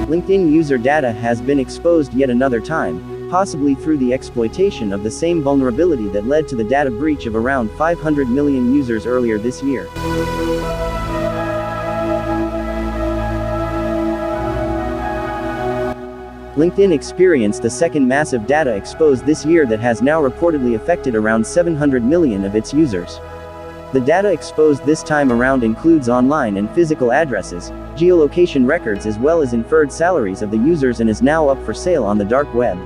LinkedIn user data has been exposed yet another time, possibly through the exploitation of the same vulnerability that led to the data breach of around 500 million users earlier this year. LinkedIn experienced the second massive data expose this year that has now reportedly affected around 700 million of its users. The data exposed this time around includes online and physical addresses, geolocation records as well as inferred salaries of the users and is now up for sale on the dark web.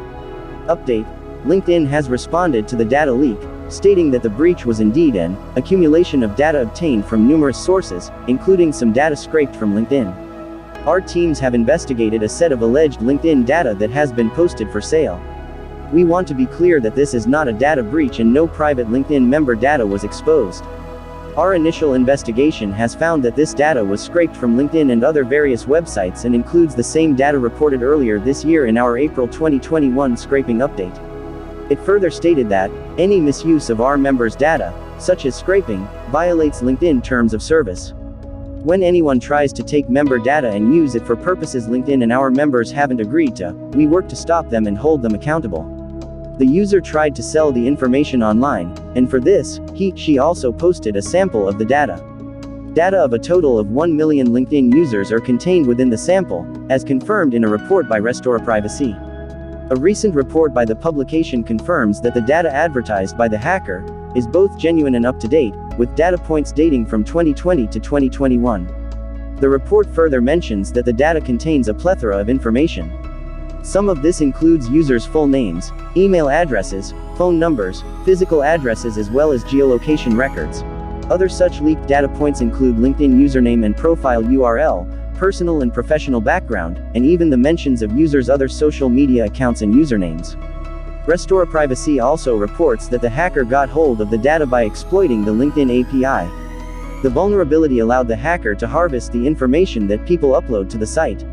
Update: LinkedIn has responded to the data leak, stating that the breach was indeed an accumulation of data obtained from numerous sources, including some data scraped from LinkedIn. Our teams have investigated a set of alleged LinkedIn data that has been posted for sale. We want to be clear that this is not a data breach and no private LinkedIn member data was exposed. Our initial investigation has found that this data was scraped from LinkedIn and other various websites and includes the same data reported earlier this year in our April 2021 scraping update. It further stated that any misuse of our members' data, such as scraping, violates LinkedIn terms of service. When anyone tries to take member data and use it for purposes LinkedIn and our members haven't agreed to, we work to stop them and hold them accountable. The user tried to sell the information online, and for this, she also posted a sample of the data. Data of a total of 1 million LinkedIn users are contained within the sample, as confirmed in a report by Restore Privacy. A recent report by the publication confirms that the data advertised by the hacker is both genuine and up-to-date, with data points dating from 2020 to 2021. The report further mentions that the data contains a plethora of information. Some of this includes users' full names, email addresses, phone numbers, physical addresses as well as geolocation records. Other such leaked data points include LinkedIn username and profile URL, personal and professional background, and even the mentions of users' other social media accounts and usernames. Restore Privacy also reports that the hacker got hold of the data by exploiting the LinkedIn API. The vulnerability allowed the hacker to harvest the information that people upload to the site.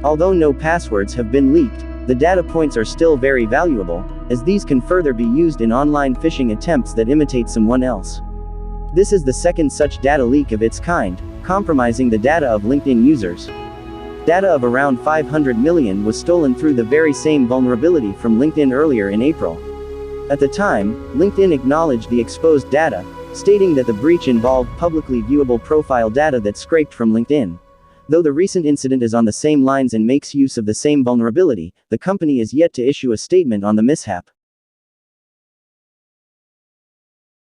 Although no passwords have been leaked, the data points are still very valuable, as these can further be used in online phishing attempts that imitate someone else. This is the second such data leak of its kind, compromising the data of LinkedIn users. Data of around 500 million was stolen through the very same vulnerability from LinkedIn earlier in April. At the time, LinkedIn acknowledged the exposed data, stating that the breach involved publicly viewable profile data that scraped from LinkedIn. Though the recent incident is on the same lines and makes use of the same vulnerability, the company is yet to issue a statement on the mishap.